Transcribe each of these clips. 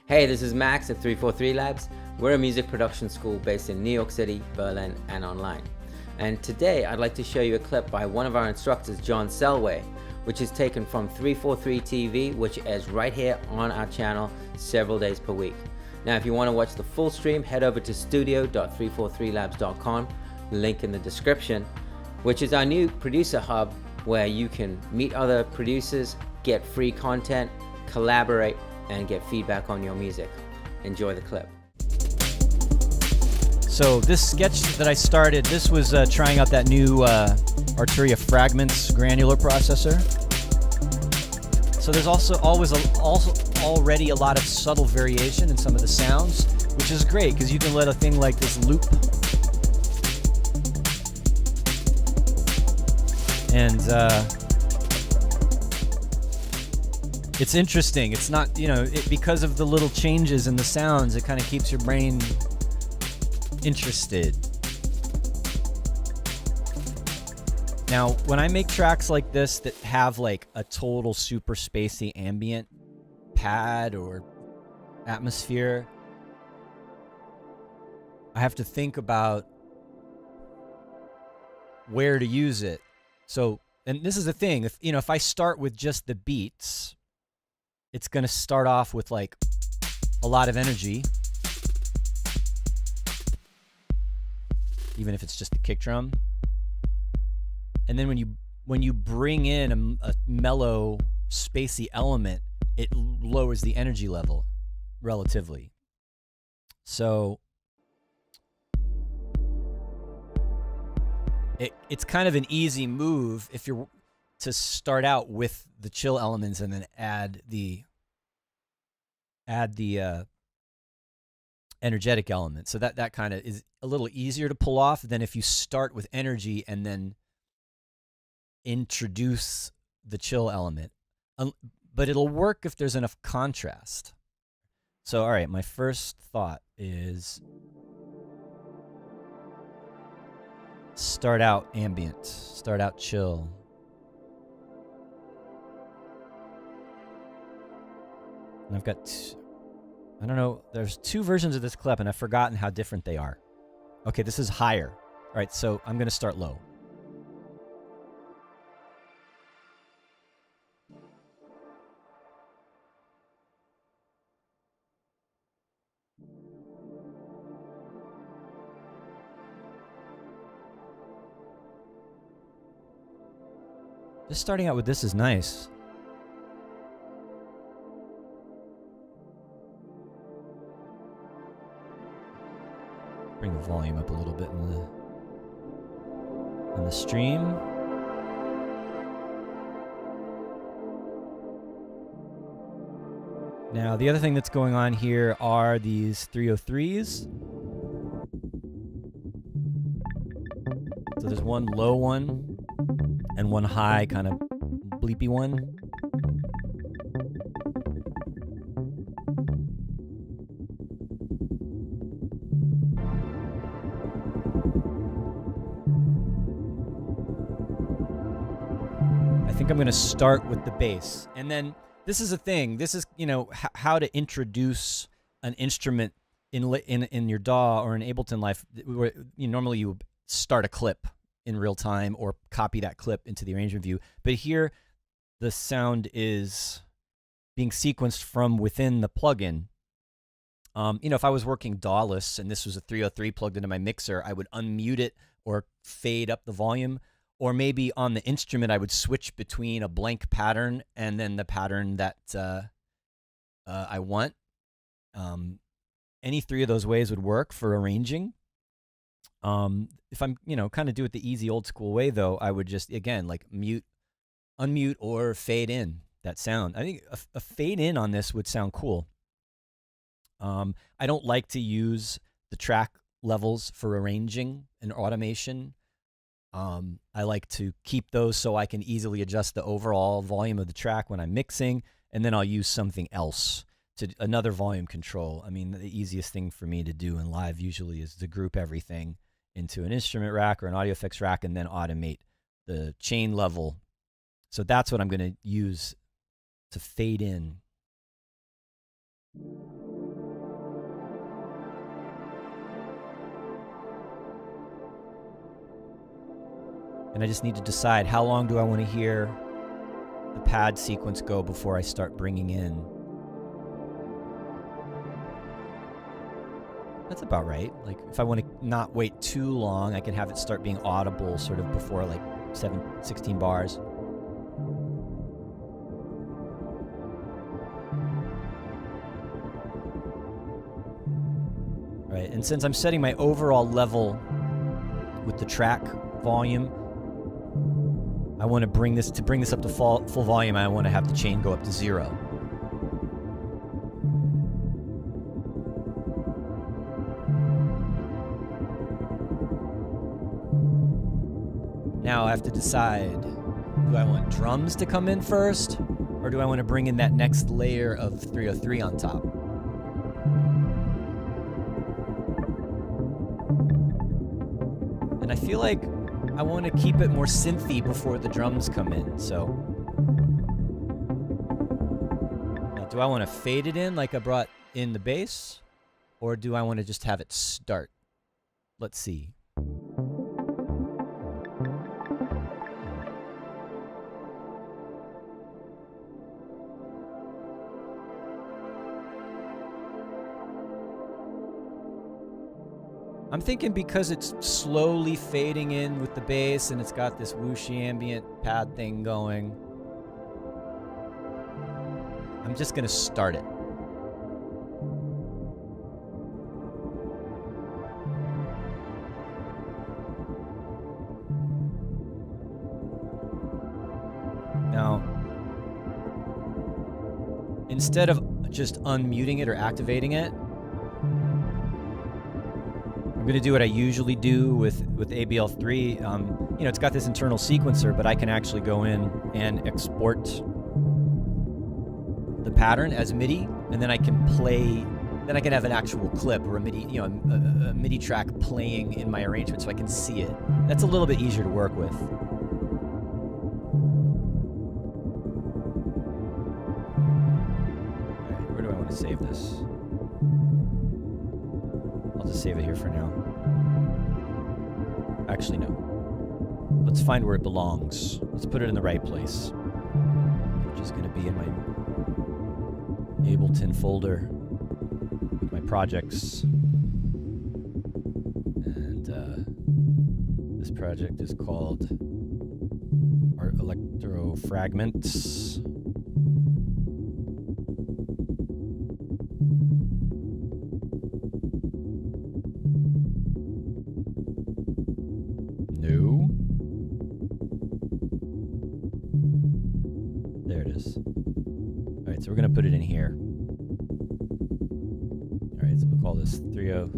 Hey, this is Max at 343 Labs. We're a music production school based in New York City, Berlin, and online. And today I'd like to show you a clip by one of our instructors, John Selway, which is taken from 343 TV, which airs right here on our channel several days per week. Now, if you want to watch the full stream, head over to studio.343labs.com, link in the description, which is our new producer hub where you can meet other producers, get free content, collaborate, and get feedback on your music. Enjoy the clip. So this sketch that I started, this was trying out that new Arturia Fragments granular processor. So there's also already a lot of subtle variation in some of the sounds, which is great because you can let a thing like this loop. And it's interesting. It's not, you know, because of the little changes in the sounds, it kind of keeps your brain interested. Now, when I make tracks like this that have like a total super spacey ambient pad or atmosphere, I have to think about where to use it. So, and this is the thing, if I start with just the beats, it's going to start off with like a lot of energy, even if it's just a kick drum. And then when you bring in a mellow, spacey element, it lowers the energy level relatively. So it's kind of an easy move if you're to start out with the chill elements and then add the energetic element. So that kind of is a little easier to pull off than if you start with energy and then introduce the chill element. But it'll work if there's enough contrast. So, all right, my first thought is start out ambient, start out chill. And I've got, I don't know, there's two versions of this clip and I've forgotten how different they are. Okay, this is higher. All right, so I'm going to start low. Just starting out with this is nice. Bring the volume up a little bit in the stream. Now, the other thing that's going on here are these 303s. So there's one low one and one high kind of bleepy one. I think I'm going to start with the bass. And then this is a thing. This is, you know, how to introduce an instrument in your DAW or in Ableton Live. Normally you start a clip in real time or copy that clip into the arrangement view. But here, the sound is being sequenced from within the plugin. If I was working DAW-less and this was a 303 plugged into my mixer, I would unmute it or fade up the volume. Or maybe on the instrument, I would switch between a blank pattern and then the pattern that I want. Any three of those ways would work for arranging. If I'm, kind of do it the easy old school way, though, I would just, again, like unmute or fade in that sound. I think a fade in on this would sound cool. I don't like to use the track levels for arranging and automation. I like to keep those so I can easily adjust the overall volume of the track when I'm mixing, and then I'll use something else to another volume control. I mean, the easiest thing for me to do in live usually is to group everything into an instrument rack or an audio effects rack and then automate the chain level. So that's what I'm going to use to fade in. And I just need to decide how long do I want to hear the pad sequence go before I start bringing in. That's about right. Like if I want to not wait too long, I can have it start being audible sort of before like 16 bars. Right, and since I'm setting my overall level with the track volume, I want to bring this up to full volume. I want to have the chain go up to 0. Now I have to decide, do I want drums to come in first, or do I want to bring in that next layer of 303 on top? And I feel like I want to keep it more synthy before the drums come in, so. Now, do I want to fade it in like I brought in the bass, or do I want to just have it start? Let's see. I'm thinking because it's slowly fading in with the bass and it's got this whooshy ambient pad thing going, I'm just going to start it. Now, instead of just unmuting it or activating it, I'm going to do what I usually do with ABL3. You know, it's got this internal sequencer, but I can actually go in and export the pattern as MIDI, and then I can play. Then I can have an actual clip or a MIDI, you know, a MIDI track playing in my arrangement, so I can see it. That's a little bit easier to work with. All right, where do I want to save this? I'll just save it here for now. Actually, no. Let's find where it belongs. Let's put it in the right place, which is going to be in my Ableton folder with my projects. And this project is called Electro Fragments. So we're going to put it in here. All right, so we'll call this 30.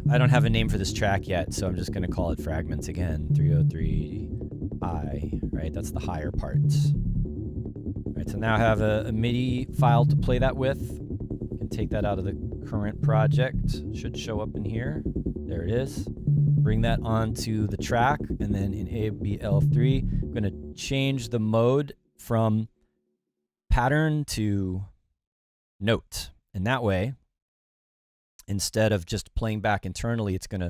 I don't have a name for this track yet, so I'm just going to call it Fragments again. 303I, right? That's the higher part. All right, so now I have a MIDI file to play that with. I can take that out of the current project. Should show up in here. There it is. Bring that onto the track, and then in ABL3, I'm going to change the mode from pattern to note. And that way, instead of just playing back internally, it's going to...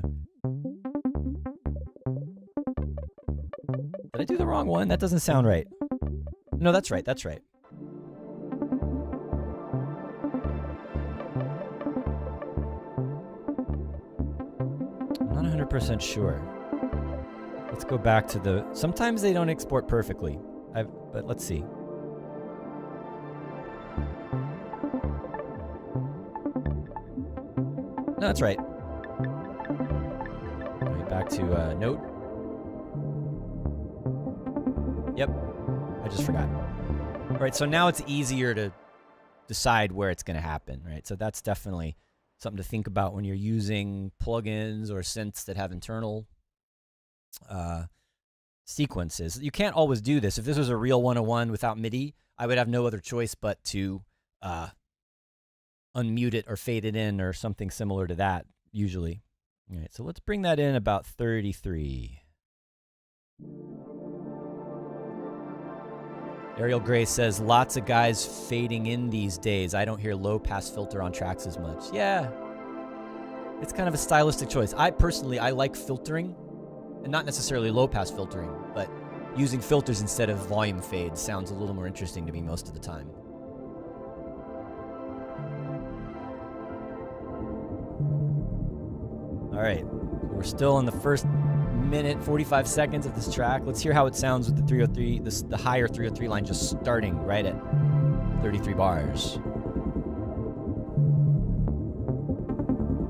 Did I do the wrong one? That doesn't sound right. No, that's right. That's right. I'm not 100% sure. Let's go back to the... Sometimes they don't export perfectly, but let's see. No, that's right. Back to note. Yep, I just forgot. All right, so now it's easier to decide where it's going to happen, right? So that's definitely something to think about when you're using plugins or synths that have internal sequences. You can't always do this. If this was a real 101 without MIDI, I would have no other choice but to unmute it or fade it in or something similar to that, usually. All right, so let's bring that in about 33. Ariel Gray says, lots of guys fading in these days. I don't hear low-pass filter on tracks as much. Yeah, it's kind of a stylistic choice. I personally like filtering not necessarily low-pass filtering, but using filters instead of volume fade sounds a little more interesting to me most of the time. All right, we're still in the first minute 45 seconds of this track. Let's hear how it sounds with the 303, the higher 303 line just starting right at 33 bars.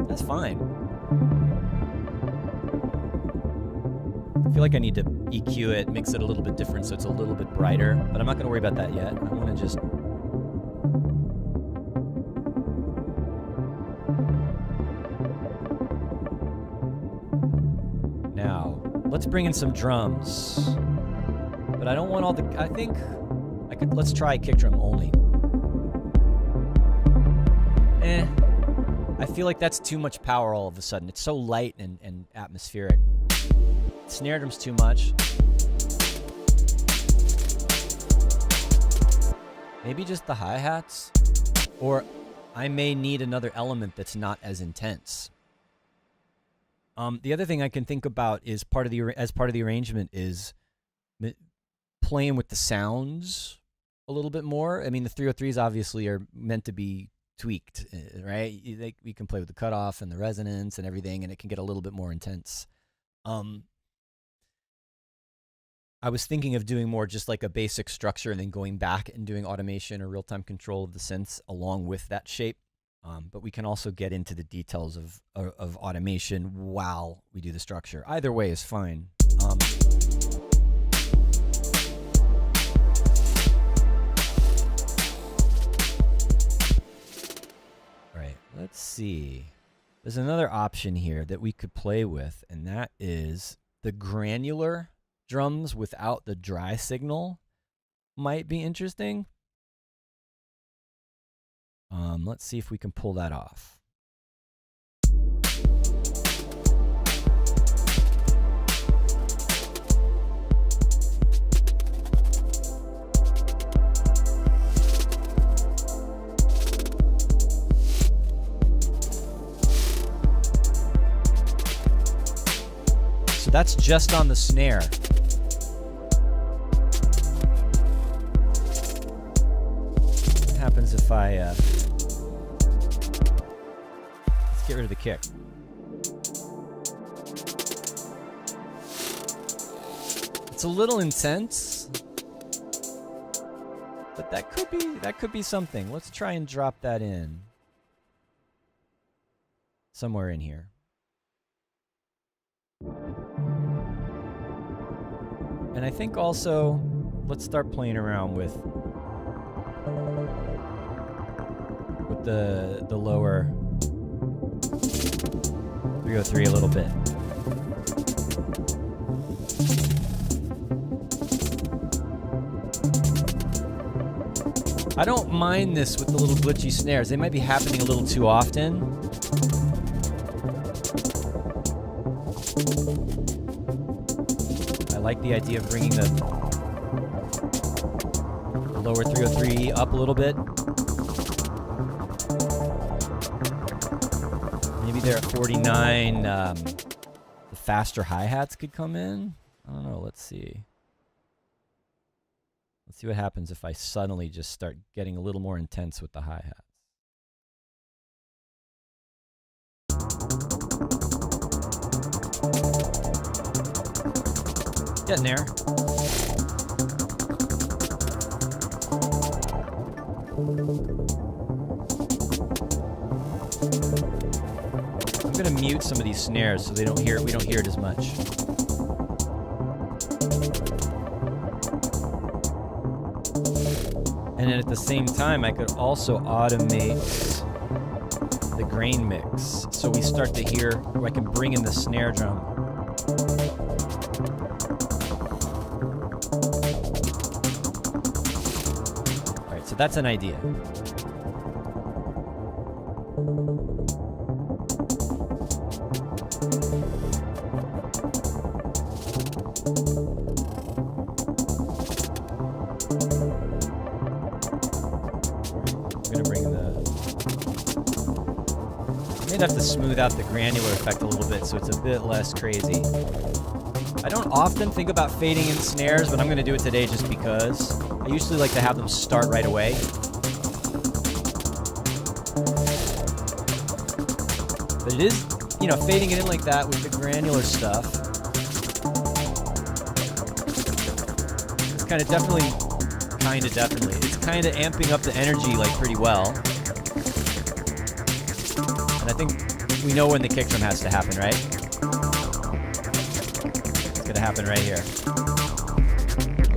That's fine. I feel like I need to EQ it, mix it a little bit different so it's a little bit brighter, but I'm not going to worry about that yet. I want to just... Now, let's bring in some drums. But I don't want all the... I think I could... Let's try kick drum only. I feel like that's too much power all of a sudden. It's so light and atmospheric. Snare drum's too much. Maybe just the hi-hats? Or I may need another element that's not as intense. The other thing I can think about is as part of the arrangement is playing with the sounds a little bit more. I mean, the 303s obviously are meant to be tweaked, right? We can play with the cutoff and the resonance and everything, and it can get a little bit more intense. I was thinking of doing more just like a basic structure and then going back and doing automation or real-time control of the synths along with that shape. But we can also get into the details of automation while we do the structure. Either way is fine. All right, let's see. There's another option here that we could play with, and that is the granular drums without the dry signal might be interesting. Let's see if we can pull that off. So that's just on the snare. What happens if I let's get rid of the kick. It's a little intense, but that could be something. Let's try and drop that in somewhere in here. And I think also let's start playing around with the lower 303 a little bit. I don't mind this with the little glitchy snares. They might be happening a little too often. I like the idea of bringing the lower 303 up a little bit. Maybe there at 49, the faster hi-hats could come in. I don't know, let's see. Let's see what happens if I suddenly just start getting a little more intense with the hi-hats. Getting there. I'm gonna mute some of these snares so we don't hear it as much. And then at the same time, I could also automate the grain mix. So we start to hear, where I can bring in the snare drum. All right, so that's an idea. I'd have to smooth out the granular effect a little bit so it's a bit less crazy. I don't often think about fading in snares, but I'm going to do it today just because. I usually like to have them start right away. But it is, you know, fading it in like that with the granular stuff. It's kind of definitely, it's kind of amping up the energy like pretty well. And I think we know when the kick drum has to happen, right? It's gonna happen right here.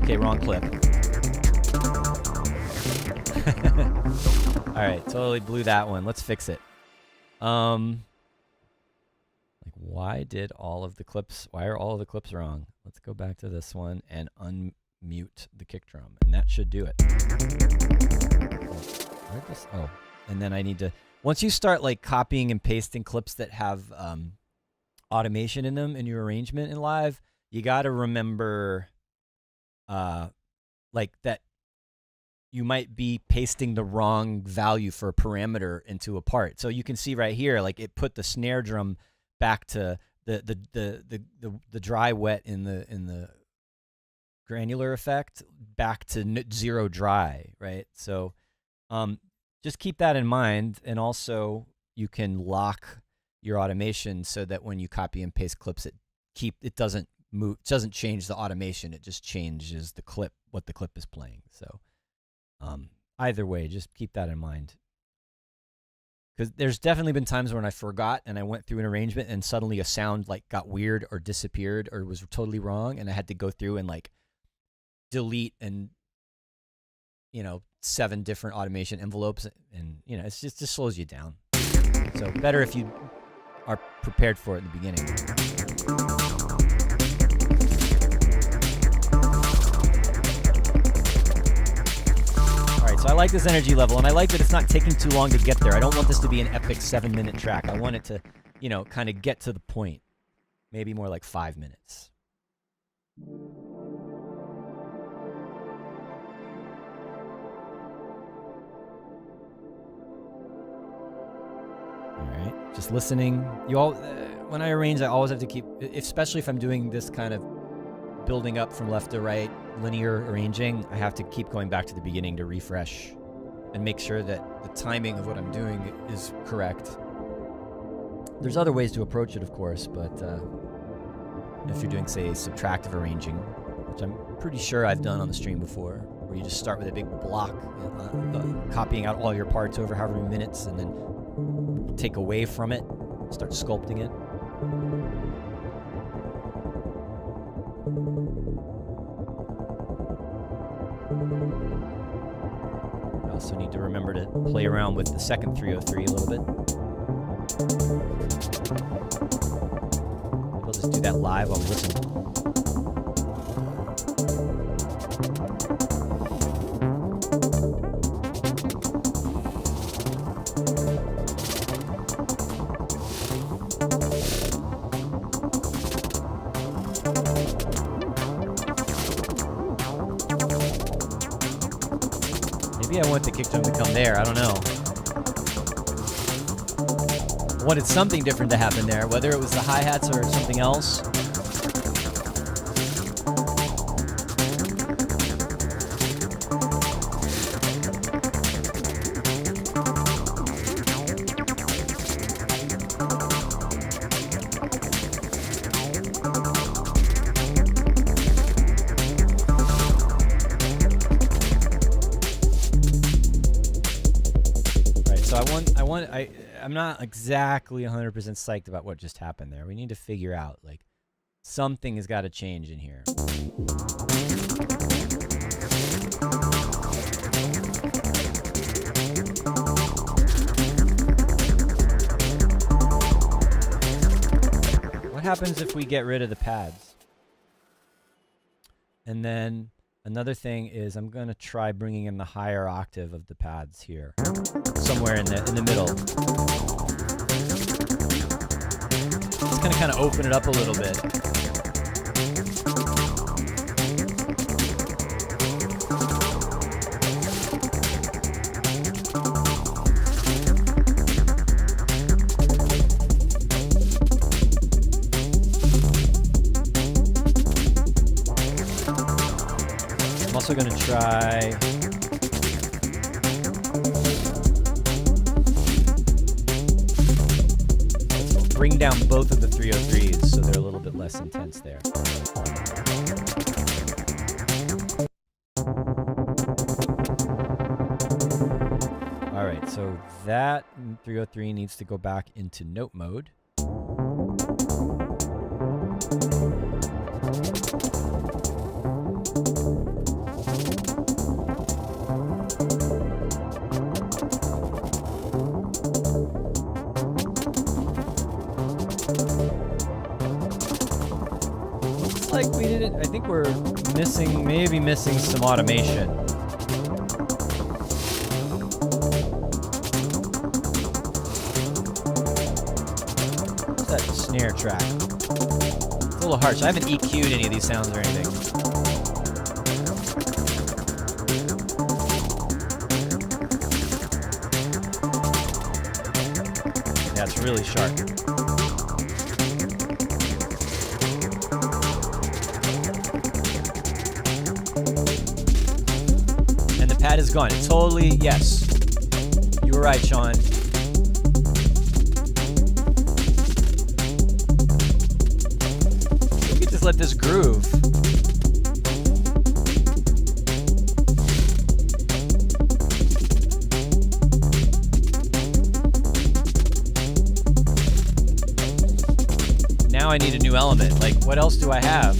Okay, wrong clip. All right, totally blew that one. Let's fix it. Like, why are all of the clips wrong? Let's go back to this one and unmute the kick drum, and that should do it. Oh, and then I need to, once you start like copying and pasting clips that have automation in them in your arrangement in live, you got to remember like that you might be pasting the wrong value for a parameter into a part. So you can see right here, like it put the snare drum back to the dry wet in the granular effect back to 0 dry, right? So just keep that in mind, and also you can lock your automation so that when you copy and paste clips, it doesn't change the automation. It just changes the clip, what the clip is playing. So either way, just keep that in mind. Because there's definitely been times when I forgot and I went through an arrangement and suddenly a sound like got weird or disappeared or was totally wrong, and I had to go through and like delete and, you know, 7 different automation envelopes, and you know, it just slows you down. So better if you are prepared for it in the beginning. So I like this energy level, and I like that it's not taking too long to get there. I don't want this to be an epic 7-minute track. I want it to, you know, kind of get to the point. Maybe more like 5 minutes. All right, just listening. You all, when I arrange, I always have to keep, especially if I'm doing this kind of building up from left to right, linear arranging, I have to keep going back to the beginning to refresh and make sure that the timing of what I'm doing is correct. There's other ways to approach it, of course, but if you're doing, say, subtractive arranging, which I'm pretty sure I've done on the stream before, where you just start with a big block, copying out all your parts over however many minutes, and then take away from it, start sculpting it. I also need to remember to play around with the second 303 a little bit. Maybe I'll just do that live while we listen. Maybe I want the kick drum to come there, I don't know. I wanted something different to happen there, whether it was the hi-hats or something else. I'm not exactly 100% psyched about what just happened there. We need to figure out, like, something has got to change in here. What happens if we get rid of the pads? And then another thing is I'm going to try bringing in the higher octave of the pads here, somewhere in the middle. It's going to kind of open it up a little bit. also going to try bring down both of the 303s so they're a little bit less intense there. All right, so that 303 needs to go back into note mode. Like we didn't, I think we're missing, maybe missing some automation. What's that snare track? It's a little harsh. I haven't EQ'd any of these sounds or anything. Yeah, it's really sharp. Pad is gone. It totally, yes. You were right, Sean. We could just let this groove. Now I need a new element. Like, what else do I have?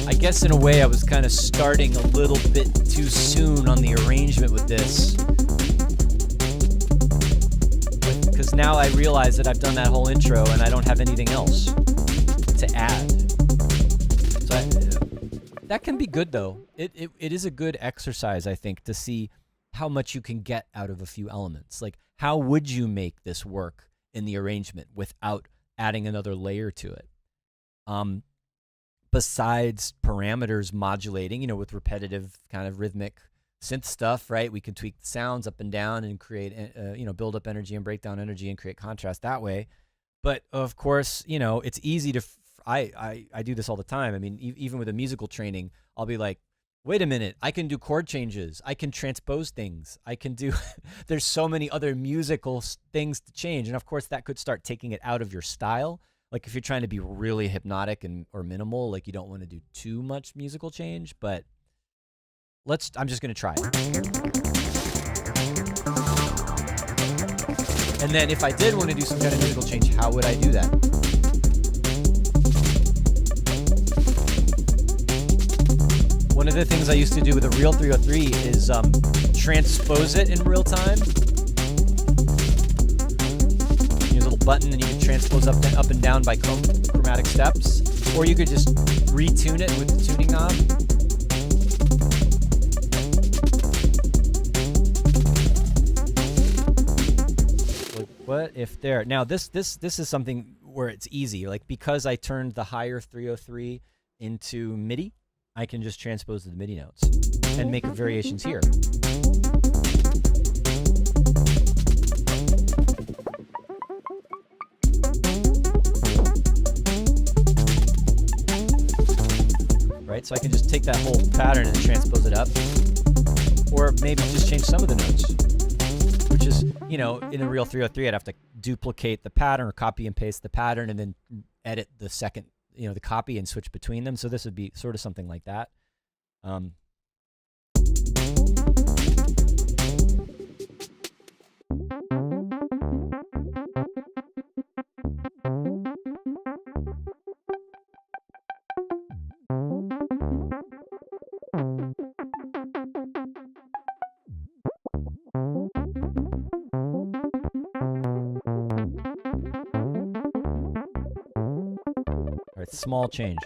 I guess in a way I was kind of starting a little bit too soon on the arrangement with this. Because now I realize that I've done that whole intro and I don't have anything else to add. So that can be good though. It is a good exercise, I think, to see how much you can get out of a few elements. Like, how would you make this work in the arrangement without adding another layer to it? Besides parameters modulating, you know, with repetitive kind of rhythmic synth stuff, right? We can tweak the sounds up and down and create, you know, build up energy and break down energy and create contrast that way. But of course, you know, it's easy to, I do this all the time. I mean, even with a musical training, I'll be like, wait a minute, I can do chord changes. I can transpose things. I can do, there's so many other musical things to change. And of course that could start taking it out of your style. Like if you're trying to be really hypnotic or minimal, like you don't want to do too much musical change, but I'm just going to try it. And then if I did want to do some kind of musical change, how would I do that? One of the things I used to do with a real 303 is transpose it in real time. Button and you can transpose up and down by chromatic steps, or you could just retune it with the tuning knob. Like what if there? Now this is something where it's easy. Like because I turned the higher 303 into MIDI, I can just transpose the MIDI notes and make variations here. Right? So I can just take that whole pattern and transpose it up, or maybe just change some of the notes, which is, you know, in a real 303, I'd have to duplicate the pattern or copy and paste the pattern and then edit the second, you know, the copy and switch between them. So this would be sort of something like that. Small change.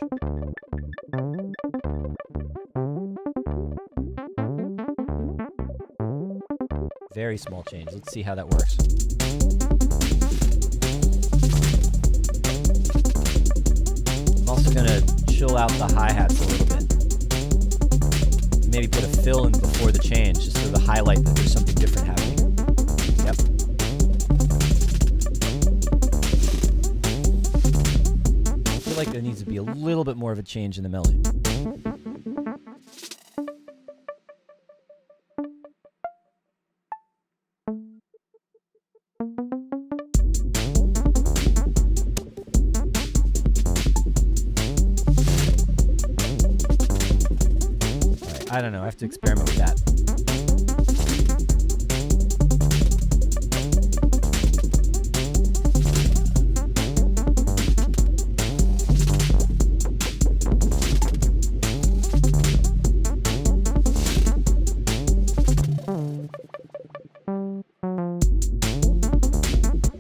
Very small change. Let's see how that works. I'm also going to chill out the hi-hats a little bit. Maybe put a fill in before the change, just sort of highlight that there's something different happening. Yep. Like there needs to be a little bit more of a change in the melody. Alright, I don't know. I have to experiment with that.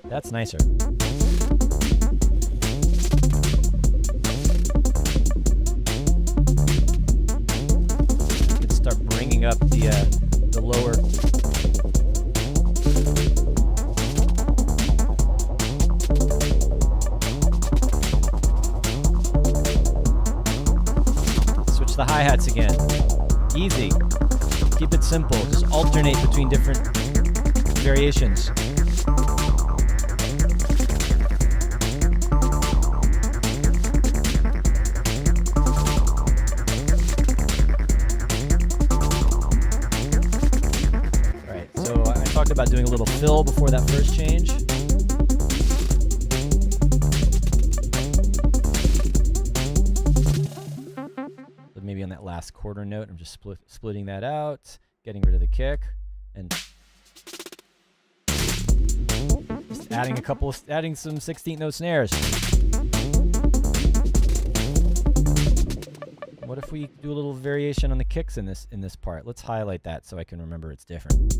That's nicer. Let's start bringing up the lower. Switch the hi-hats again. Easy. Keep it simple. Just alternate between different variations. About doing a little fill before that first change. But maybe on that last quarter note, I'm just splitting that out, getting rid of the kick, and just adding some 16th note snares. What if we do a little variation on the kicks in this part? Let's highlight that so I can remember it's different.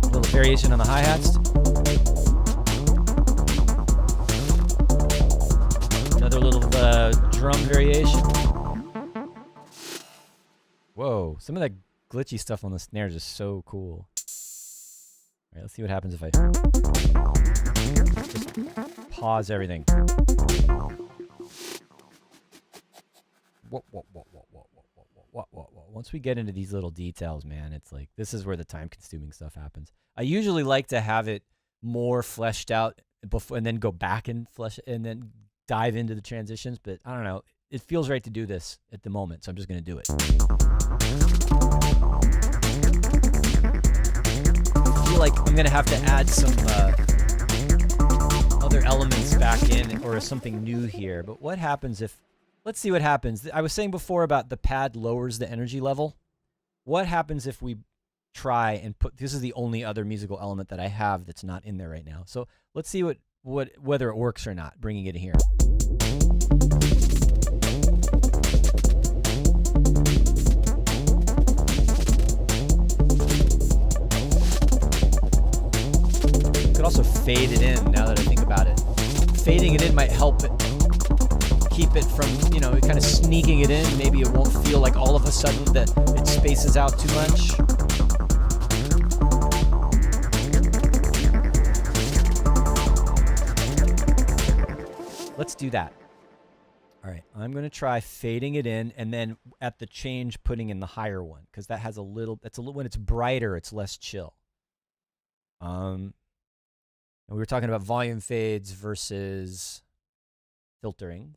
A little variation on the hi-hats. Another little drum variation. Whoa, some of that glitchy stuff on the snares is so cool. All right, let's see what happens if I just pause everything. Once we get into these little details, man, it's like, this is where the time-consuming stuff happens. I usually like to have it more fleshed out before, and then go back and and then dive into the transitions, but I don't know. It feels right to do this at the moment, so I'm just going to do it. I feel like I'm going to have to add some other elements back in, or something new here. But what happens if, let's see what happens. I was saying before about the pad lowers the energy level. What happens if we try and put, this is the only other musical element that I have that's not in there right now. So let's see whether it works or not, bringing it in here. Could also fade it in, now that I think about it. Fading it in might help it keep it from, you know, kind of sneaking it in. Maybe it won't feel like all of a sudden that it spaces out too much. Let's do that. All right, I'm going to try fading it in, and then at the change putting in the higher one, because that has a little, when it's brighter, it's less chill. And we were talking about volume fades versus filtering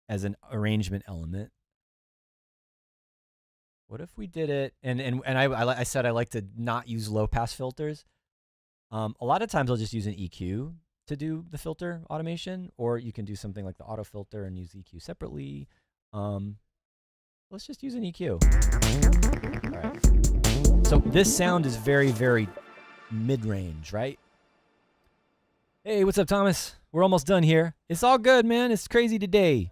as an arrangement element. What if we did it, and I said I like to not use low pass filters. A lot of times I'll just use an EQ to do the filter automation, or you can do something like the auto filter and use EQ separately. Let's just use an EQ. All right. So this sound is very, very mid-range, right? Hey, what's up, Thomas? We're almost done here. It's all good, man. It's crazy today.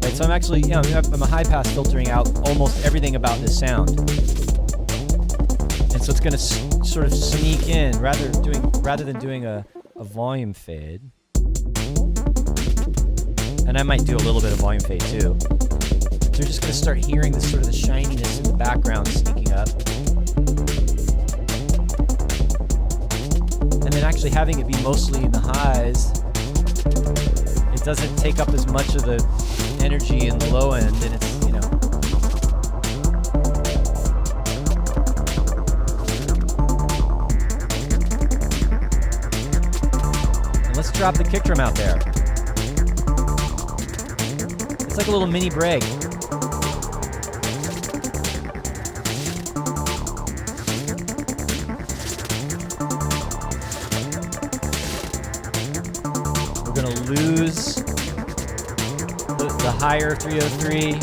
Right, so I'm actually, I'm a high pass filtering out almost everything about this sound. And so it's going to sort of sneak in rather than doing a volume fade. And I might do a little bit of volume fade too. So you're just going to start hearing this sort of the shininess in the background sneaking up. And then actually having it be mostly in the highs, it doesn't take up as much of the energy in the low end, and it's, drop the kick drum out there. It's like a little mini break. We're gonna lose the higher 303.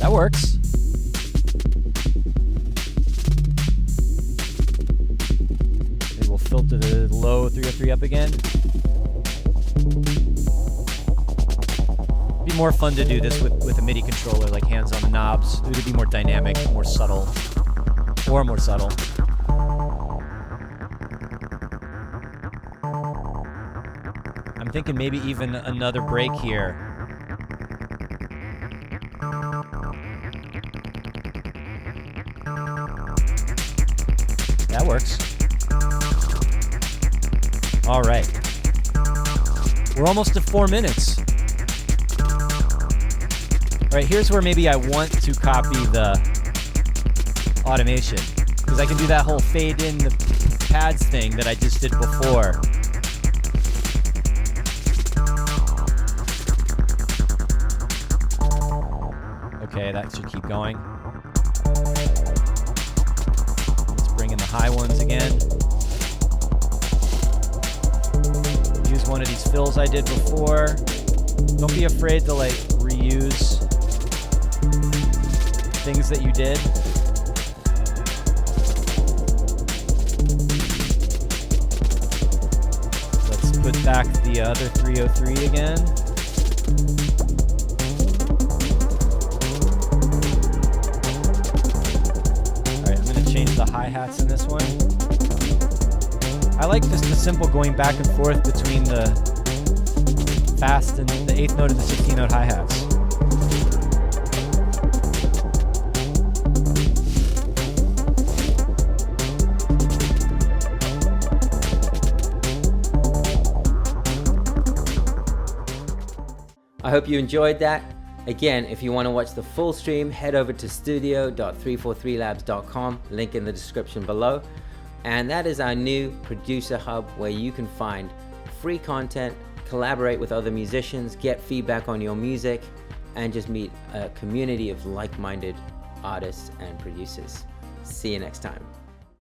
That works. Maybe we'll filter the low 303 up again. It'd be more fun to do this with a MIDI controller, like hands on the knobs. It would be more dynamic, more subtle, or more subtle. I'm thinking maybe even another break here. That works. All right. We're almost to 4 minutes. All right, here's where maybe I want to copy the automation, because I can do that whole fade in the pads thing that I just did before. Okay, that should keep going. Let's bring in the high ones again. Use one of these fills I did before. Don't be afraid to like reuse things that you did. Let's put back the other 303 again. Change the hi-hats in this one. I like just the simple going back and forth between the fast and the 8th note and the 16th note hi-hats. I hope you enjoyed that. Again, if you want to watch the full stream, head over to studio.343labs.com, link in the description below. And that is our new producer hub where you can find free content, collaborate with other musicians, get feedback on your music, and just meet a community of like-minded artists and producers. See you next time.